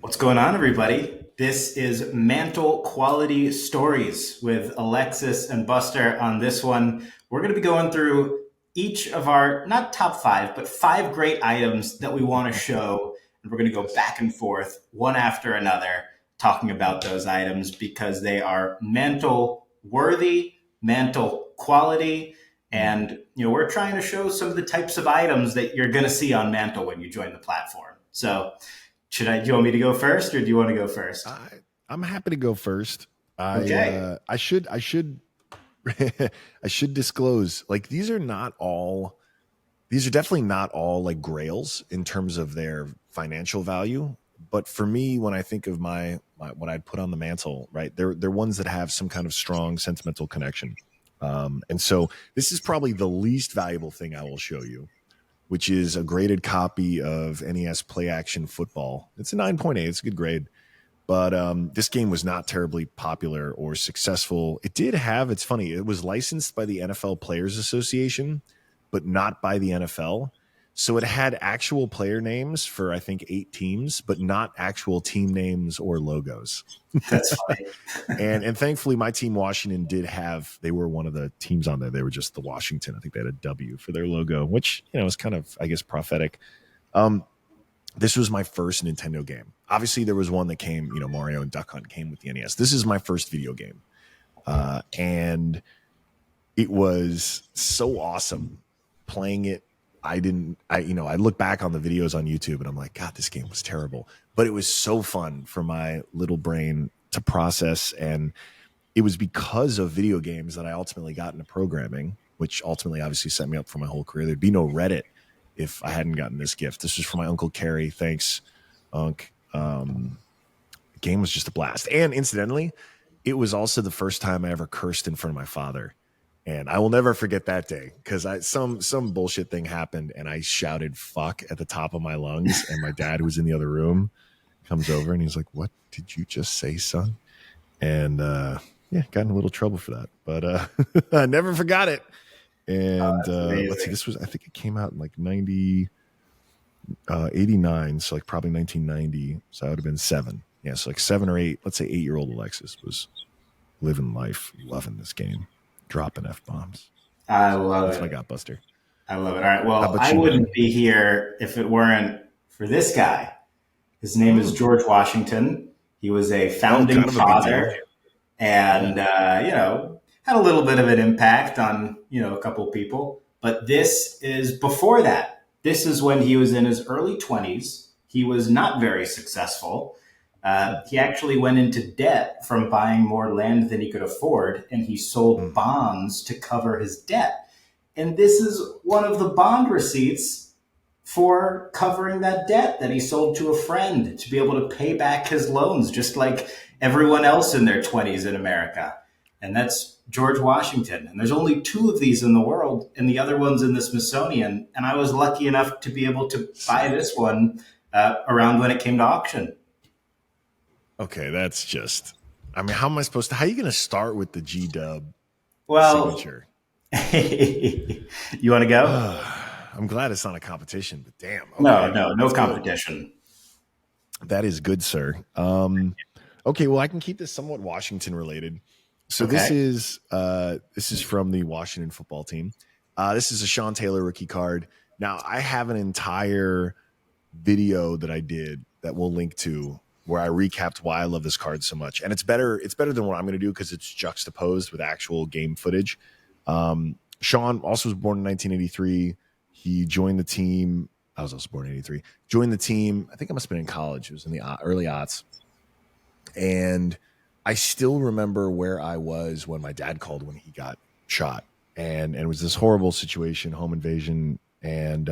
What's going on, everybody? This is Mantel Quality Stories with Alexis and Buster. On this one, we're going to be going through each of our, not top five, but five great items that we want to show. And we're going to go back and forth, one after another, talking about those items because they are mantle worthy, mantle quality. And, we're trying to show some of the types of items that you're going to see on Mantle when you join the platform. So, do you want me to go first, or do you want to go first? I, I'm happy to go first. Okay. I should I should disclose, like, these are definitely not all like grails in terms of their financial value. But for me, when I think of my what I'd put on the mantle, right, they're ones that have some kind of strong sentimental connection. And so this is probably the least valuable thing I will show you, which is a graded copy of NES Play Action Football. It's a 9.8. It's a good grade. But this game was not terribly popular or successful. It did have, it's funny, it was licensed by the NFL Players Association, but not by the NFL. So it had actual player names for, I think, 8 teams, but not actual team names or logos. That's funny. And thankfully, my team, Washington, they were one of the teams on there. They were just the Washington. I think they had a W for their logo, which, is kind of, I guess, prophetic. Um, this was my first Nintendo game. Obviously, there was one that came, Mario and Duck Hunt came with the NES. This is my first video game. And it was so awesome playing it. I look back on the videos on YouTube and I'm like, God, this game was terrible. But it was so fun for my little brain to process. And it was because of video games that I ultimately got into programming, which ultimately obviously set me up for my whole career. There'd be no Reddit if I hadn't gotten this gift. This was from my Uncle Kerry. Thanks, Unc. The game was just a blast. And incidentally, it was also the first time I ever cursed in front of my father. And I will never forget that day because some bullshit thing happened and I shouted fuck at the top of my lungs. And my dad, who was in the other room, comes over and he's like, "What did you just say, son?" And yeah, got in a little trouble for that. But I never forgot it. And let's see, I think it came out in like 89, so like probably 1990. So I would have been 7. Yeah, so like 7 or 8, let's say 8-year-old Alexis was living life, loving this game, dropping F-bombs. I love That's it. what I got, Buster. I love it. All right. How Well, about I you, man? wouldn't be here if it weren't for this guy. His name is George Washington. He was a Oh, founding kind of a big deal. father, and Yeah. had a little bit of an impact on a couple people. But this is before that. This is when he was in his early 20s. He was not very successful. He actually went into debt from buying more land than he could afford, and he sold Mm. bonds to cover his debt. And this is one of the bond receipts for covering that debt that he sold to a friend to be able to pay back his loans, just like everyone else in their 20s in America. And that's George Washington. And there's only 2 of these in the world, and the other one's in the Smithsonian. And I was lucky enough to be able to buy Sick. this one around when it came to auction. Okay, that's just. I mean, how am I supposed to? How are you going to start with the G Dub Well, signature? you want to go? I'm glad it's not a competition, but damn. No, Okay, no, no that's good. competition. That is good, sir. Okay, well, I can keep this somewhat Washington related. So Okay. this is from the Washington football team. This is a Sean Taylor rookie card. Now, I have an entire video that I did that we'll link to where I recapped why I love this card so much. And it's better than what I'm going to do because it's juxtaposed with actual game footage. Sean also was born in 1983. He joined the team. I was also born in 83. Joined the team. I think I must have been in college. It was in the early aughts. And I still remember where I was when my dad called when he got shot. And it was this horrible situation, home invasion. And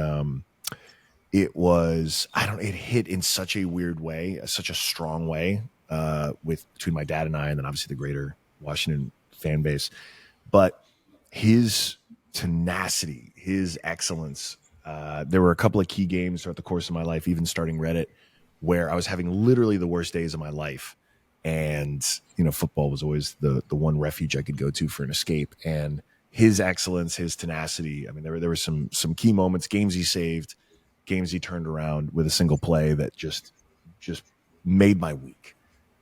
it was, it hit in such a weird way, such a strong way between my dad and I, and then obviously the greater Washington fan base. But his tenacity, his excellence. There were a couple of key games throughout the course of my life, even starting Reddit, where I was having literally the worst days of my life. And, football was always the one refuge I could go to for an escape. And his excellence, his tenacity. I mean, there were some key moments, games he saved, games he turned around with a single play that just made my week.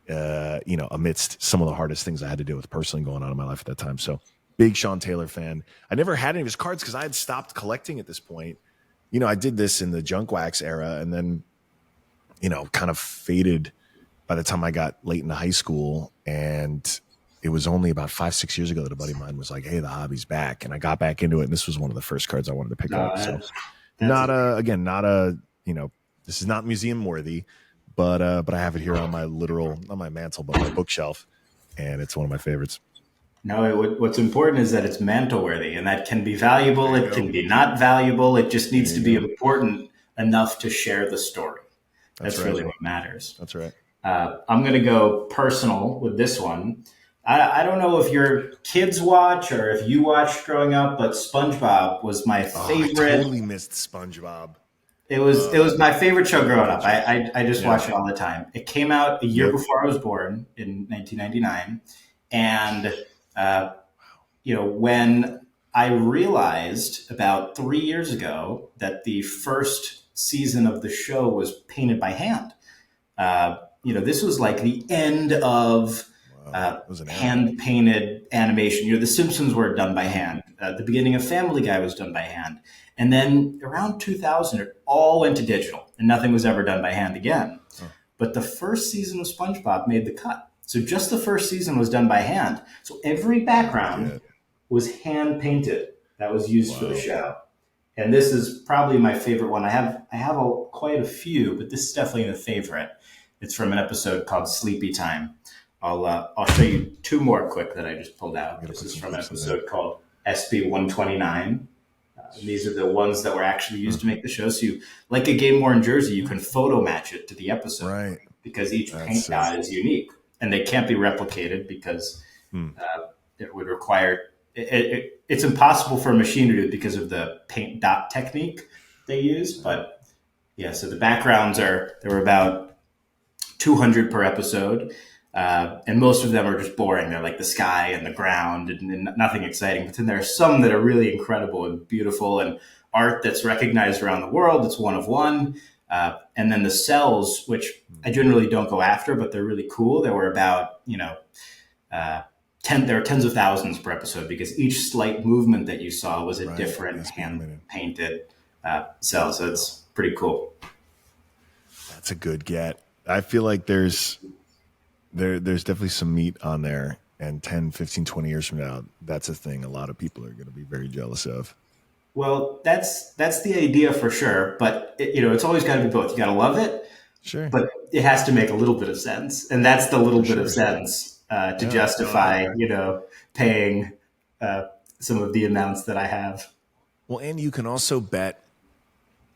Amidst some of the hardest things I had to deal with personally going on in my life at that time. So big Sean Taylor fan. I never had any of his cards because I had stopped collecting at this point. I did this in the junk wax era and then, kind of faded by the time I got late into high school. And it was only about 5-6 years ago that a buddy of mine was like, hey, the hobby's back. And I got back into it. And this was one of the first cards I wanted to pick up. So this is not museum worthy, but I have it here on my mantle, but my bookshelf. And it's one of my favorites. No, what's important is that it's mantle worthy, and that can be valuable. It can be not valuable. It just needs to be important enough to share the story. That's really what matters. That's right. I'm going to go personal with this one. I don't know if your kids watch or if you watched growing up, but SpongeBob was my favorite. I totally missed SpongeBob. It was my favorite show growing up. I just watched it all the time. It came out a year before I was born in 1999. And, when I realized about 3 years ago that the first season of the show was painted by hand, this was like the end of hand-painted animation. The Simpsons were done by hand. The beginning of Family Guy was done by hand. And then around 2000, it all went to digital, and nothing was ever done by hand again. Huh. But the first season of SpongeBob made the cut. So just the first season was done by hand. So every background was hand-painted that was used for the show. And this is probably my favorite one. I have quite a few, but this is definitely the favorite. It's from an episode called Sleepy Time. I'll show you two more quick that I just pulled out. This is from an episode called SB 129. These are the ones that were actually used to make the show. So like a game worn jersey, you can photo match it to the episode because each paint dot is unique, and they can't be replicated because it would require. It's impossible for a machine to do it because of the paint dot technique they use. But so the backgrounds there were about 200 per episode. And most of them are just boring. They're like the sky and the ground and nothing exciting. But then there are some that are really incredible and beautiful and art that's recognized around the world. It's one of one. And then the cells, which I generally don't go after, but they're really cool. There were about, there are tens of thousands per episode because each slight movement that you saw was a different hand-painted cell. So it's pretty cool. That's a good get. I feel like there's definitely some meat on there, and 10, 15, 20 years from now, that's a thing a lot of people are going to be very jealous of. Well, that's the idea for sure, but it's always got to be both. You got to love it, but it has to make a little bit of sense, and that's the little bit of sense to justify, paying some of the amounts that I have. Well, and you can also bet,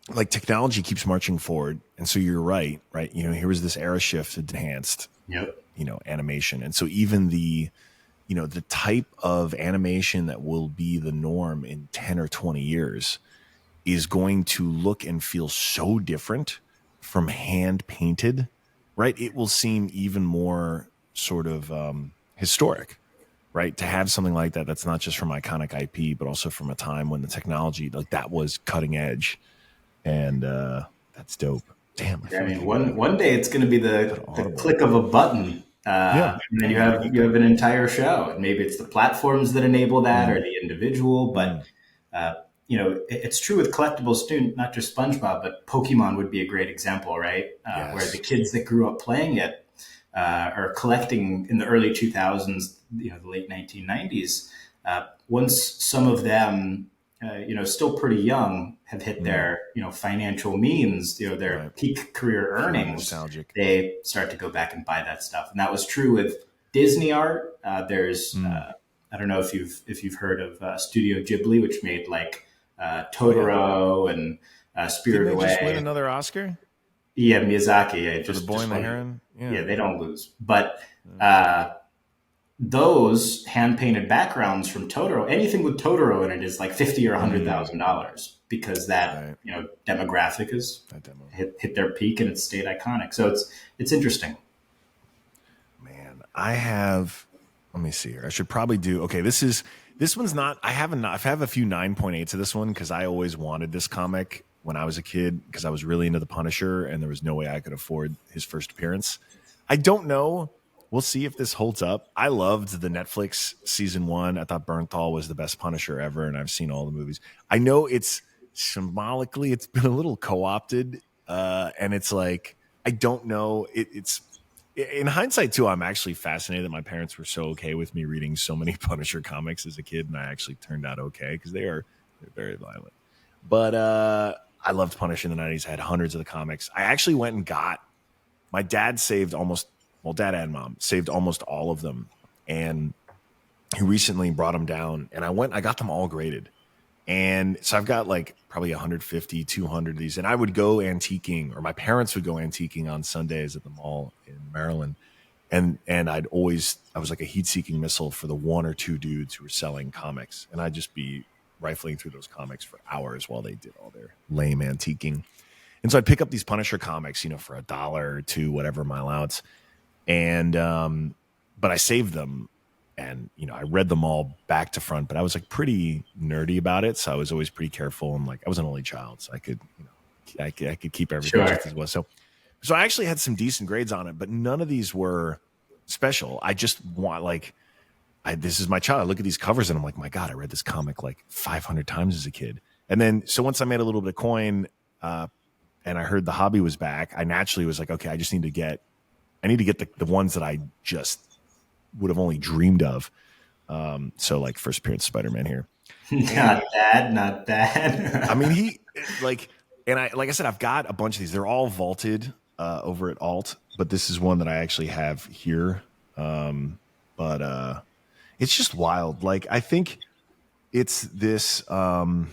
like technology keeps marching forward, and so you're right. Here was this era shift enhanced. Animation. And so even the type of animation that will be the norm in 10 or 20 years is going to look and feel so different from hand painted, right? It will seem even more sort of historic, right? To have something like that, that's not just from iconic IP, but also from a time when the technology like that was cutting edge. And that's dope. Damn. One day it's going to be the click of a button. And then you have an entire show, and maybe it's the platforms that enable that or the individual. But it's true with collectibles too, not just SpongeBob, but Pokemon would be a great example, right? Where the kids that grew up playing it or collecting in the early 2000s, the late 1990s. Once some of them, still pretty young, have hit their, financial means, their peak career earnings, they start to go back and buy that stuff. And that was true with Disney art. There's, I don't know if you've heard of Studio Ghibli, which made like Totoro and Spirited Away. Just win another Oscar? Yeah, Miyazaki. For The Boy and the Heron? Yeah, they don't lose. But those hand-painted backgrounds from Totoro, anything with Totoro in it is like $50,000 or $100,000 because that demographic is hit their peak and it's stayed iconic. So it's interesting. Man, I have. Let me see here. I should probably do. Okay, this one's not. I have a few 9.8s of this one because I always wanted this comic when I was a kid because I was really into the Punisher and there was no way I could afford his first appearance. I don't know. We'll see if this holds up. I loved the Netflix season 1. I thought Bernthal was the best Punisher ever, and I've seen all the movies. I know it's symbolically it's been a little co-opted, and it's like I don't know. It's in hindsight too. I'm actually fascinated that my parents were so okay with me reading so many Punisher comics as a kid, and I actually turned out okay because they're very violent. But I loved Punisher in the 90s. I had hundreds of the comics. I actually went and got my dad saved almost, well, dad and mom saved almost all of them. And he recently brought them down and I got them all graded. And so I've got like probably 150, 200 of these. And I would go antiquing, or my parents would go antiquing on Sundays at the mall in Maryland. And I was like a heat seeking missile for the one or two dudes who were selling comics. And I'd just be rifling through those comics for hours while they did all their lame antiquing. And so I'd pick up these Punisher comics, for $1 or $2, whatever my allowance. And, but I saved them and, I read them all back to front, but I was like pretty nerdy about it. So I was always pretty careful. And like, I was an only child, so I could, I could keep everything just as well. So I actually had some decent grades on it, but none of these were special. I just want this is my child. I look at these covers and I'm like, my God, I read this comic like 500 times as a kid. And then, so once I made a little bit of coin, and I heard the hobby was back, I naturally was like, okay, I need to get the ones that I just would have only dreamed of. So like first appearance Spider-Man here. Not that. I mean, like I said, I've got a bunch of these. They're all vaulted over at Alt, but this is one that I actually have here. But it's just wild. Like, I think it's this, I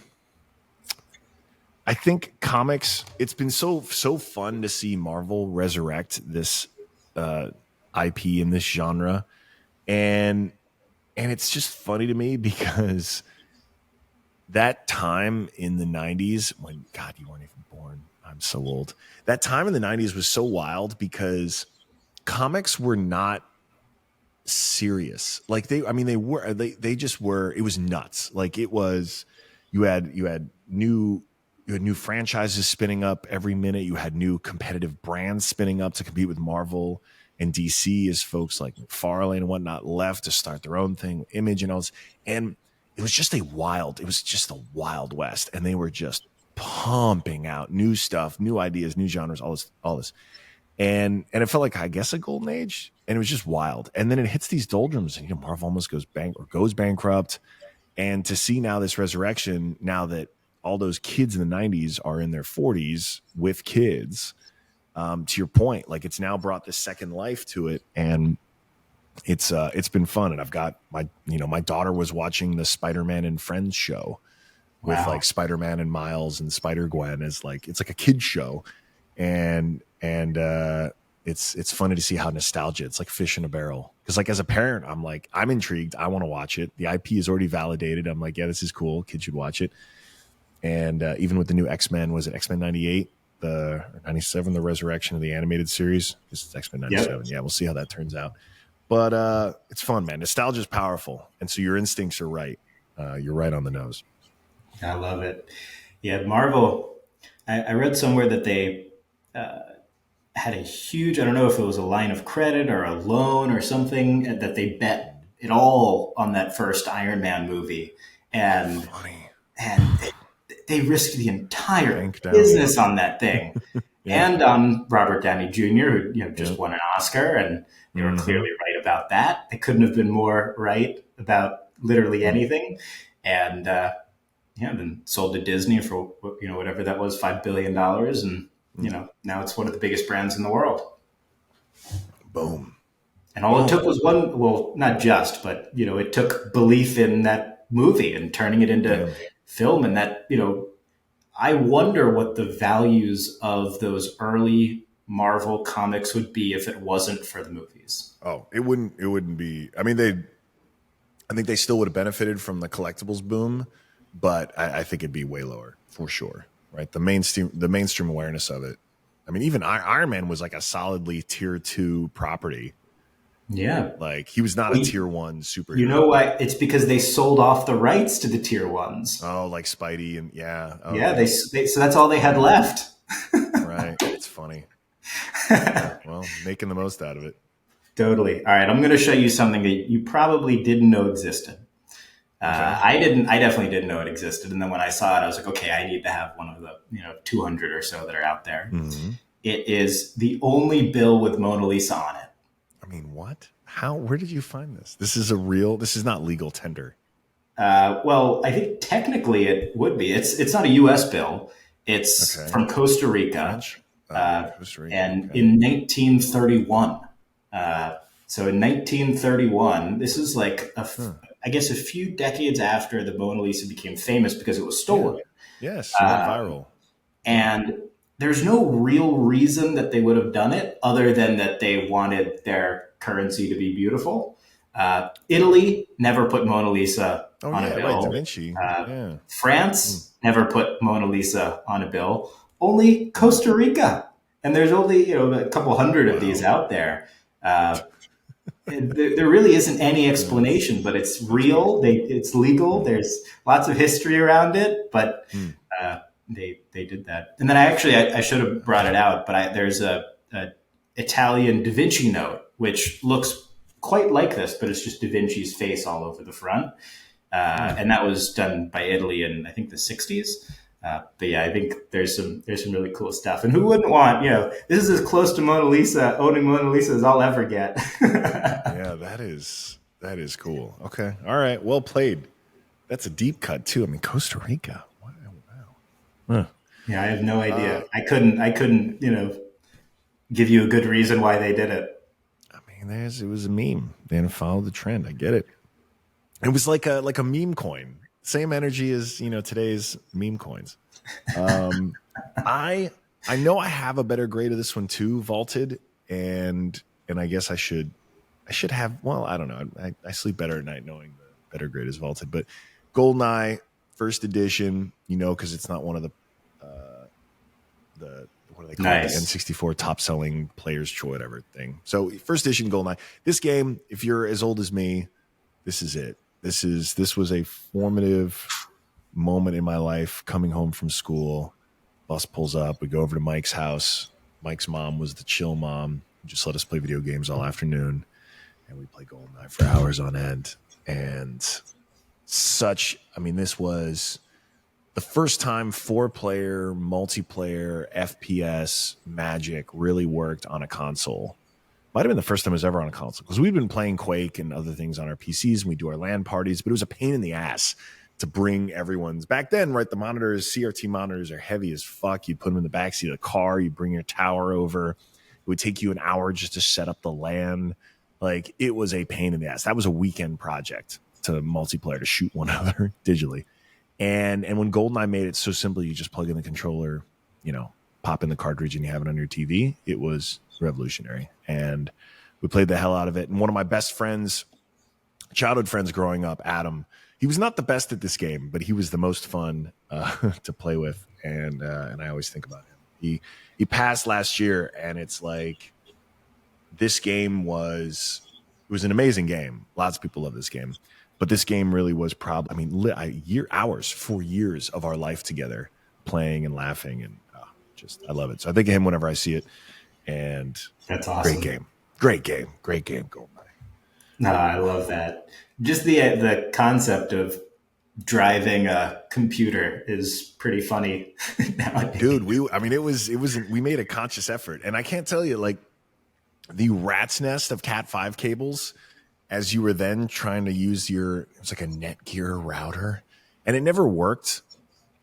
think comics, it's been so fun to see Marvel resurrect this IP in this genre. And it's just funny to me because that time in the 90s when, God, you weren't even born. I'm so old. That time in the 90s was so wild because comics were not serious. Like they just were, it was nuts. Like it was, you had new franchises spinning up every minute. You had new competitive brands spinning up to compete with Marvel and DC as folks like McFarlane and whatnot left to start their own thing, Image and all this. And it was just a wild West. And they were just pumping out new stuff, new ideas, new genres, all this. And it felt like, I guess, a golden age. And it was just wild. And then it hits these doldrums and, Marvel almost goes bankrupt. And to see now this resurrection, now that all those kids in the 90s are in their 40s with kids, to your point, like it's now brought this second life to it. And it's been fun. And I've got my daughter was watching the Spider-Man and Friends show with like Spider-Man and Miles and Spider-Gwen it's like a kid show. And it's funny to see how nostalgia, it's like fish in a barrel. Because like as a parent, I'm intrigued. I want to watch it. The IP is already validated. I'm like, yeah, this is cool. Kids should watch it. And even with the new X-Men, was it X-Men 98, or 97, the resurrection of the animated series? It's X-Men 97. Yep. Yeah, we'll see how that turns out. But it's fun, man. Nostalgia is powerful. And so your instincts are right. You're right on the nose. I love it. Yeah, Marvel, I read somewhere that they had a huge, I don't know if it was a line of credit or a loan or something, that they bet it all on that first Iron Man movie. And they risked the entire business on that thing. Yeah. And on Robert Downey Jr., who just won an Oscar, and they were clearly right about that. They couldn't have been more right about literally anything. And then sold to Disney for whatever that was, $5 billion, and now it's one of the biggest brands in the world. Boom. And all it took was one. Well, not just, but it took belief in that movie and turning it into film, and that I wonder what the values of those early Marvel comics would be if it wasn't for the movies. Oh, it wouldn't be. I mean, I think they still would have benefited from the collectibles boom, but I think it'd be way lower for sure. Right. The mainstream awareness of it. I mean, even Iron Man was like a solidly tier 2 property. Yeah. Like he was not a tier one You know superhero. what? It's because they sold off the rights to the tier ones. Oh, like Spidey and yeah. Oh Yeah, yeah. so that's all they had left. Right. That's funny. Yeah. Well, making the most out of it. Totally. All right, I'm going to show you something that you probably didn't know existed. Okay. I didn't. I definitely didn't know it existed. And then when I saw it, I was like, okay, I need to have one of the 200 or so that are out there. Mm-hmm. It is the only bill with Mona Lisa on it. I mean, what? How? Where did you find this? This is a real. This is not legal tender. Well, I think technically it would be. It's not a U.S. bill. It's Okay. from Costa Rica, French. Costa Rica. and Okay. in 1931. So in 1931, this is like I guess a few decades after the Mona Lisa became famous because it was Yeah. stolen. Yes. She went viral. And there's no real reason that they would have done it other than that they wanted their currency to be beautiful. Italy never put Mona Lisa Oh on yeah. a Right. Da bill. Vinci. Yeah. France never put Mona Lisa on a bill. Only Costa Rica. And there's only a couple hundred of these out there. There really isn't any explanation, but it's real. It's legal. There's lots of history around it, but they did that. And then I should have brought it out, but there's a Italian Da Vinci note which looks quite like this, but it's just Da Vinci's face all over the front, and that was done by Italy in I think the '60s. But yeah, I think there's some really cool stuff. And who wouldn't want, this is as close to owning Mona Lisa as I'll ever get. Yeah, that is cool. Okay. All right. Well played. That's a deep cut too. I mean, Costa Rica. Wow. Huh. Yeah, I have no idea. I couldn't, give you a good reason why they did it. I mean, it was a meme. They didn't follow the trend. I get it. It was like a meme coin. Same energy as today's meme coins. I know I have a better grade of this one too, vaulted, and I guess I should have. Well, I don't know. I sleep better at night knowing the better grade is vaulted. But GoldenEye first edition, because it's not one of the what do they call it? The N64 top selling players' choice, whatever thing. So first edition GoldenEye. This game, if you're as old as me, this is it. This was a formative moment in my life. Coming home from school, bus pulls up. We go over to Mike's house. Mike's mom was the chill mom. Just let us play video games all afternoon, and we play GoldenEye for hours on end. And this was the first time 4-player multiplayer FPS Magic really worked on a console. Might have been the first time it was ever on a console, because we've been playing Quake and other things on our PCs, and we do our LAN parties, but it was a pain in the ass to bring everyone's. Back then, right, the monitors, CRT monitors are heavy as fuck. You'd put them in the backseat of the car, you bring your tower over. It would take you an hour just to set up the LAN. Like, it was a pain in the ass. That was a weekend project to multiplayer, to shoot one another digitally. And when GoldenEye made it so simple, you just plug in the controller, pop in the cartridge, and you have it on your TV. It was revolutionary. And we played the hell out of it. And one of my best friends, childhood friends growing up, Adam, he was not the best at this game, but he was the most fun to play with. And I always think about him. He passed last year, and it's like, this game was an amazing game. Lots of people love this game. But this game really was probably, 4 years of our life together, playing and laughing, and I love it. So I think of him whenever I see it, and that's awesome. Great game, GoldenEye. No, I love that. Just the concept of driving a computer is pretty funny nowadays. Dude, we made a conscious effort, and I can't tell you, like, the rat's nest of Cat5 cables as you were then trying to use it was like a Netgear router, and it never worked.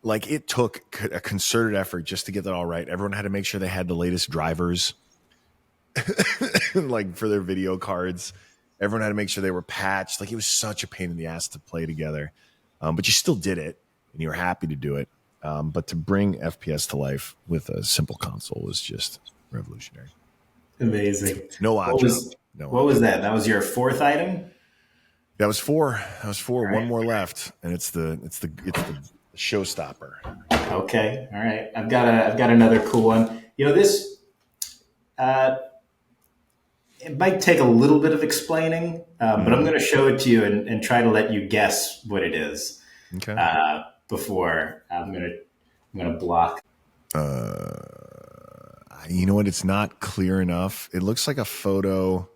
Like, it took a concerted effort just to get that all right. Everyone had to make sure they had the latest drivers like for their video cards. Everyone had to make sure they were patched. Like, it was such a pain in the ass to play together. But you still did it, and you were happy to do it. But to bring FPS to life with a simple console was just revolutionary. Amazing. No odd job. What was that? That was your fourth item? That was 4. All right. One more left, and it's the showstopper. Okay. All right. I've got another cool one. This it might take a little bit of explaining, but I'm going to show it to you and try to let you guess what it is Okay. before I'm going to block. You know what? It's not clear enough. It looks like a photo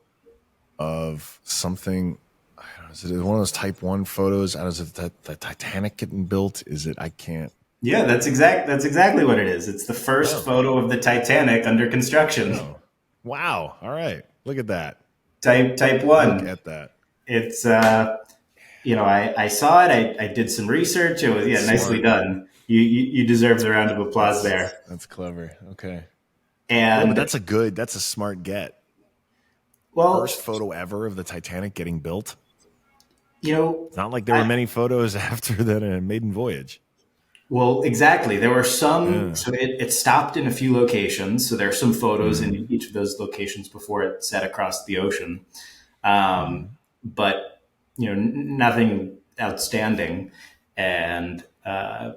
of something. I don't know, is it one of those Type 1 photos? I don't know, is it the Titanic getting built? Is it? I can't. Yeah, that's exactly what it is. It's the first Oh. photo of the Titanic under construction. Oh. Wow. All right. Look at that. Type Look 1. at that. It's I saw it. I did some research. It was That's nicely smart. done. You deserve a round of applause there. That's clever. Okay. Yeah, but And that's a smart get. well, First photo ever of the Titanic getting built. you know, It's not like there were I, many photos after that maiden voyage. well, exactly. There were some. Yeah. So it stopped in a few locations. So there are some photos in Mm. each of those locations before it set across the ocean. Um, Mm. but nothing outstanding. And I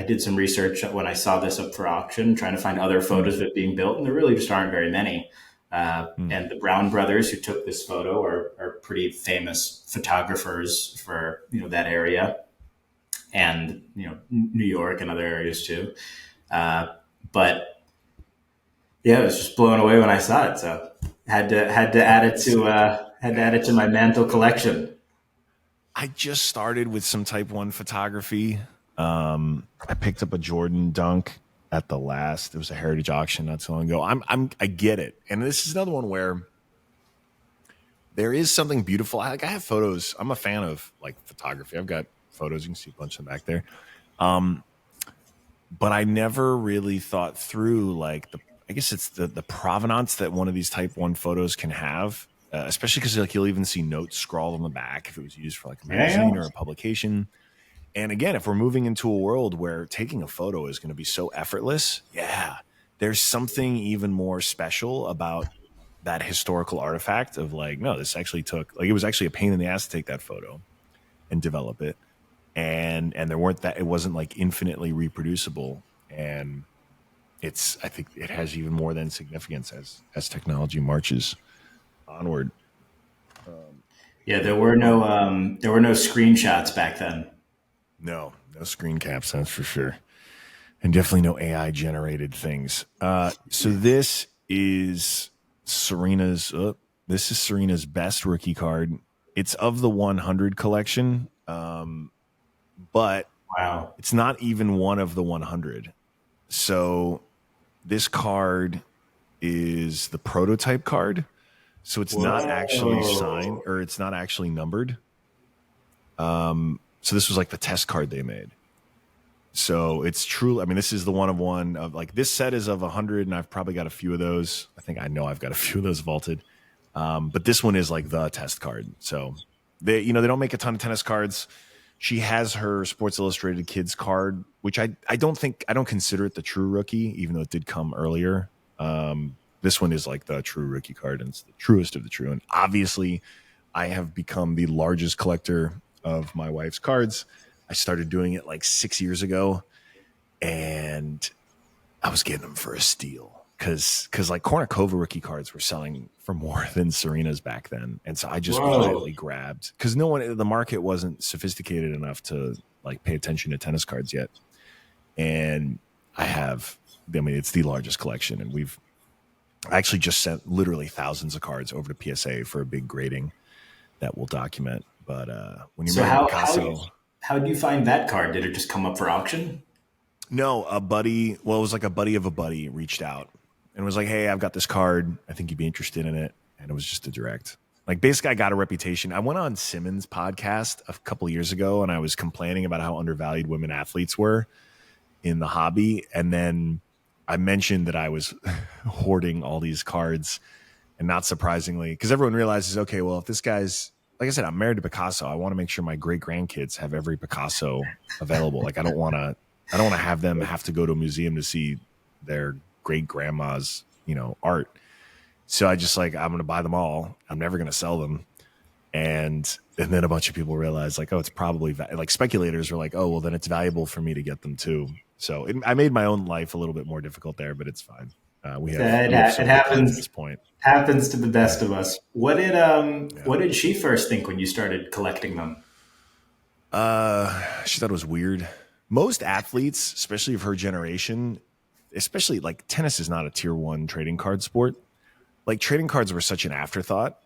did some research when I saw this up for auction, trying to find other Mm. photos of it being built, and there really just aren't very many. Mm. And the Brown brothers who took this photo are pretty famous photographers for that area, and New York and other areas too. Uh, but yeah, I was just blown away when I saw it, so had to add it That's to sick. my Mantel collection. I just started with some Type 1 photography. I picked up a Jordan Dunk at the last. It was a heritage auction not so long ago. I get it, and this is another one where there is something beautiful. I have photos. I'm a fan of like photography. I've got photos. You can see a bunch of them back there. But I never really thought through like I guess it's the provenance that one of these Type 1 photos can have. Especially because like you'll even see notes scrawled on the back if it was used for like a magazine Yeah, or a publication. And again, if we're moving into a world where taking a photo is going to be so effortless, yeah, there's something even more special about that historical artifact of like, no, this actually took like it was actually a pain in the ass to take that photo and develop it. And there weren't that it wasn't like infinitely reproducible. And I think it has even more than significance as technology marches onward. yeah. There were no screenshots back then. No screen caps, that's for sure. And definitely no AI generated things. So Serena's this is Serena's best rookie card. It's of the 100 collection, but Wow. it's not even one of the 100. So this card is the prototype card. So it's not actually signed Whoa. or it's not actually numbered. So this was like the test card they made. So it's true. I mean, this is the one of one of like this set is of 100, and I've probably got a few of those. I know I've got a few of those vaulted. But this one is like the test card. So they don't make a ton of tennis cards. She has her Sports Illustrated Kids card, which I don't consider it the true rookie, even though it did come earlier. This one is like the true rookie card, and it's the truest of the true. And obviously, I have become the largest collector of my wife's cards. I started doing it like 6 years ago, and I was getting them for a steal because like Kornikova rookie cards were selling for more than Serena's back then, and so I just quietly grabbed because the market wasn't sophisticated enough to like pay attention to tennis cards yet, and it's the largest collection, and I actually just sent literally thousands of cards over to PSA for a big grading that we'll document. But when you're So married to Picasso, how did you find that card? Did it just come up for auction? no, a buddy. Well, it was like a buddy of a buddy reached out and was like, "Hey, I've got this card. I think you'd be interested in it." And it was just a direct. Like basically, I got a reputation. I went on Simmons' podcast a couple of years ago, and I was complaining about how undervalued women athletes were in the hobby. And then I mentioned that I was hoarding all these cards, and not surprisingly, because everyone realizes, okay, well, if this guy's like I said, I'm married to Picasso. I want to make sure my great grandkids have every Picasso available. Like I don't want to have them have to go to a museum to see their great grandma's, art. So I just like I'm going to buy them all. I'm never going to sell them. And then a bunch of people realized like, oh, it's probably like speculators were like, oh, well, then it's valuable for me to get them too. So I made my own life a little bit more difficult there, but it's fine. We have so It many cards at happens. this point. Happens to the best of us. Yeah. What did she first think when you started collecting them? She thought it was weird. Most athletes, especially of her generation, especially like tennis is not a tier one trading card sport. Like trading cards were such an afterthought.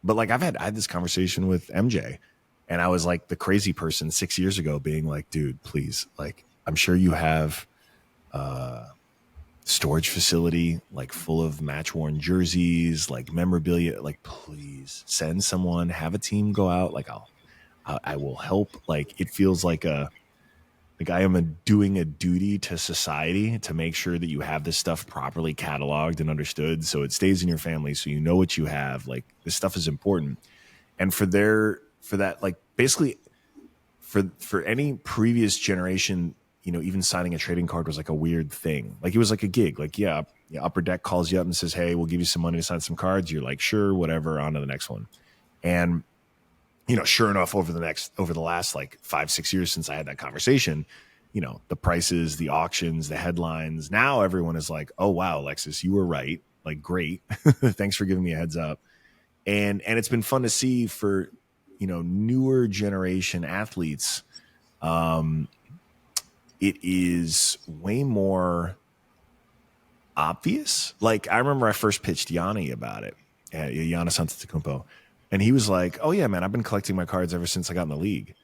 But like I had this conversation with MJ, and I was like the crazy person 6 years ago, being like, dude, please, like I'm sure you have storage facility like full of match worn jerseys, like memorabilia. Like please send someone, have a team go out. Like I will help. Like it feels like I am doing a duty to society to make sure that you have this stuff properly cataloged and understood, so it stays in your family, so you know what you have. Like this stuff is important, and for that, like basically for any previous generation, even signing a trading card was like a weird thing. Like it was like a gig. Like yeah, Upper Deck calls you up and says, "Hey, we'll give you some money to sign some cards." You're like, "Sure, whatever." On to the next one, and sure enough, over the last like 5-6 years since I had that conversation, the prices, the auctions, the headlines, now everyone is like, oh wow, Alexis, you were right. Like, great. Thanks for giving me a heads up. And it's been fun to see for, newer generation athletes. It is way more obvious. Like I remember I first pitched Yanni about it, Giannis Antetokounmpo, and he was like, "Oh yeah, man, I've been collecting my cards ever since I got in the league."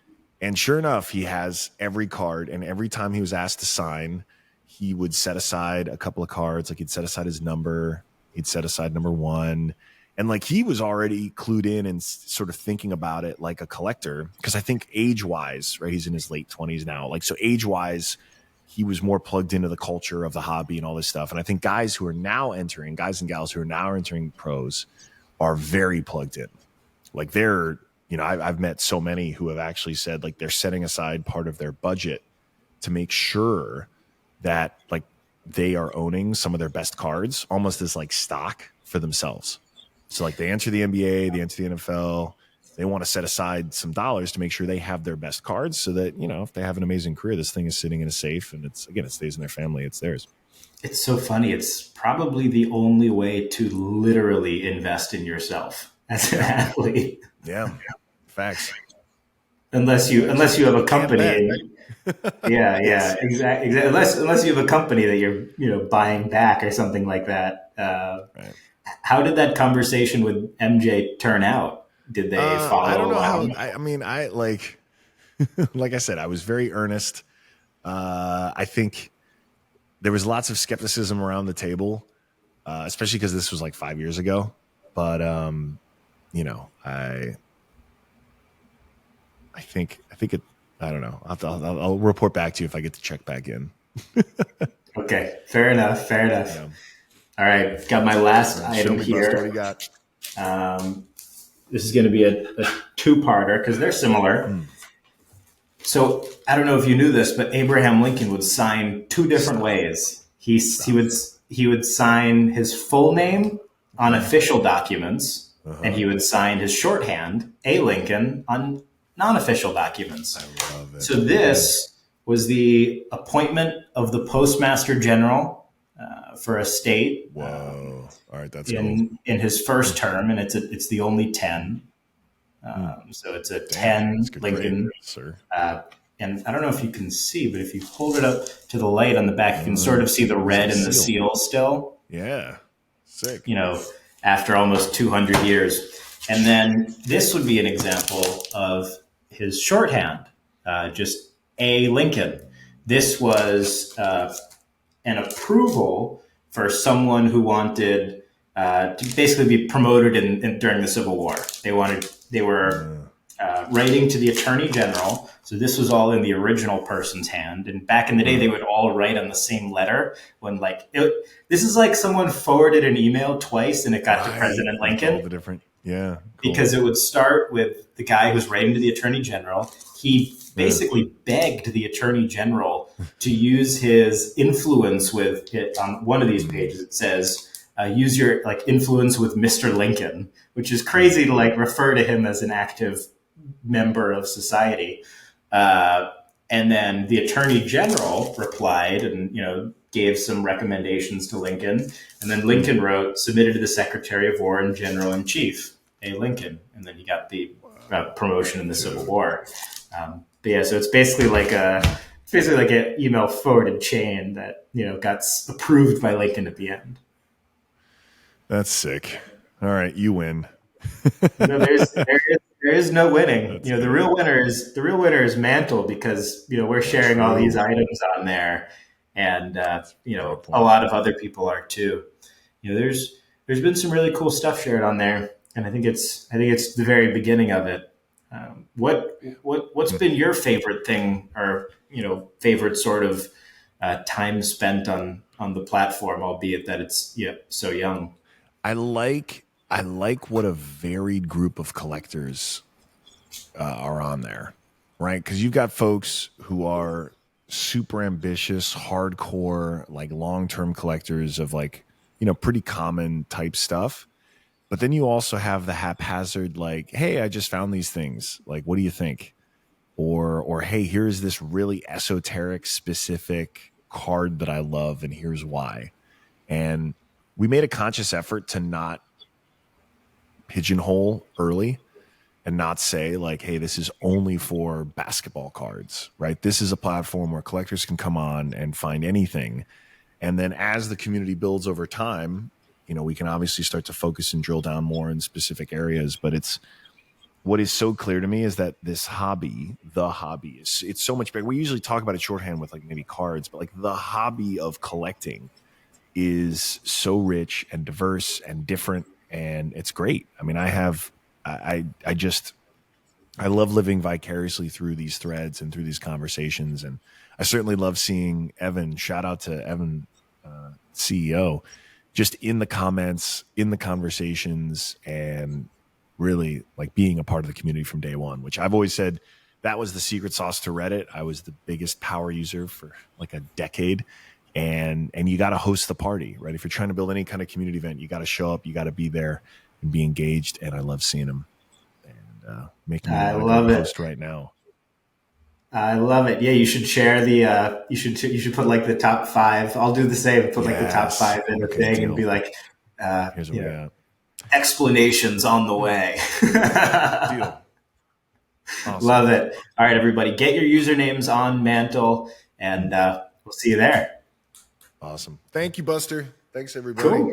And sure enough, he has every card, and every time he was asked to sign, he would set aside a couple of cards. Like he'd set aside his number, he'd set aside number one, and like he was already clued in and sort of thinking about it like a collector. Because I think age wise, right, he's in his late 20s now. Like so, age wise, he was more plugged into the culture of the hobby and all this stuff. And I think guys and gals who are now entering pros are very plugged in. Like I've met so many who have actually said like they're setting aside part of their budget to make sure that like they are owning some of their best cards almost as like stock for themselves. So like they enter the NBA, they enter the NFL, they want to set aside some dollars to make sure they have their best cards so that, if they have an amazing career, this thing is sitting in a safe and it stays in their family. It's theirs. It's so funny. It's probably the only way to literally invest in yourself as an athlete. Yeah. Facts. Unless you have a company. Yeah, Yes. exactly. Unless you have a company that you're buying back or something like that. Right. How did that conversation with MJ turn out? Did they follow I don't know along? how. I mean, I like, like I said, I was very earnest. I think there was lots of skepticism around the table, especially because this was like 5 years ago. But I think it. I don't know. I'll report back to you if I get to check back in. Okay, fair enough. Yeah. All right, got my last Show item me, Buster, what do here. you got? This is going to be a two-parter because they're similar. So I don't know if you knew this, but Abraham Lincoln would sign two different ways. He would sign his full name on official documents, and he would sign his shorthand, A. Lincoln, on non-official documents. I love it. So this was the appointment of the Postmaster General for a state. Whoa! All right, that's cool. In his first term, and it's the only 10. So it's a 10 Lincoln, grade, sir. And I don't know if you can see, but if you hold it up to the light on the back, you can sort of see the red in the seal still. Yeah, sick. After almost 200 years. And then this would be an example of his shorthand, just A. Lincoln. This was an approval for someone who wanted to basically be promoted during the Civil War. They were writing to the Attorney General. So this was all in the original person's hand. And back in the day, they would all write on the same letter. This is like someone forwarded an email twice and it got to President Lincoln. All the different, yeah. Cool. Because it would start with the guy who's writing to the Attorney General. He basically begged the Attorney General to use his influence with it. On one of these pages, it says, use your influence with Mr. Lincoln, which is crazy to refer to him as an active member of society. And then the Attorney General replied and, gave some recommendations to Lincoln, and then Lincoln wrote, submitted to the Secretary of War and General in Chief, A. Lincoln, and then he got the promotion in the Civil War. But yeah, so it's basically like an email forwarded chain that got approved by Lincoln at the end. That's sick. All right, you win. There is no winning. That's The good. real winner is Mantel, because we're sharing all these True. items on there, and Fair a point. lot of other people are too. There's been some really cool stuff shared on there, and I think it's the very beginning of it. What's been your favorite thing, or favorite sort of time spent on the platform, albeit that it's so young. I like what a varied group of collectors are on there, right? Because you've got folks who are super ambitious, hardcore, like long term collectors of like pretty common type stuff. But then you also have the haphazard, like, hey, I just found these things. Like, what do you think? Or hey, here's this really esoteric, specific card that I love, and here's why. And we made a conscious effort to not pigeonhole early and not say like, hey, this is only for basketball cards, right? This is a platform where collectors can come on and find anything. And then as the community builds over time, we can obviously start to focus and drill down more in specific areas. But it's what is so clear to me is that this hobby, the hobby, it's so much bigger. We usually talk about it shorthand with like maybe cards, but like the hobby of collecting is so rich and diverse and different, and it's great. I mean, I just I love living vicariously through these threads and through these conversations, and I certainly love seeing Evan. Shout out to Evan, CEO, just in the comments, in the conversations, and really like being a part of the community from day one. Which I've always said that was the secret sauce to Reddit. I was the biggest power user for like a decade, and you got to host the party, right? If you're trying to build any kind of community event, you got to show up, you got to be there and be engaged. And I love seeing them, and making me I want to go love it. post right now. I love it. Yeah, you should share the. You should put like the top five. I'll do the same. Put like the top Yes. five in a Okay, thing and be deal. like, Here's what we got. explanations on the way. Deal. Awesome. Love it. All right, everybody, get your usernames on Mantle, and we'll see you there. Awesome. Thank you, Buster. Thanks, everybody. Cool.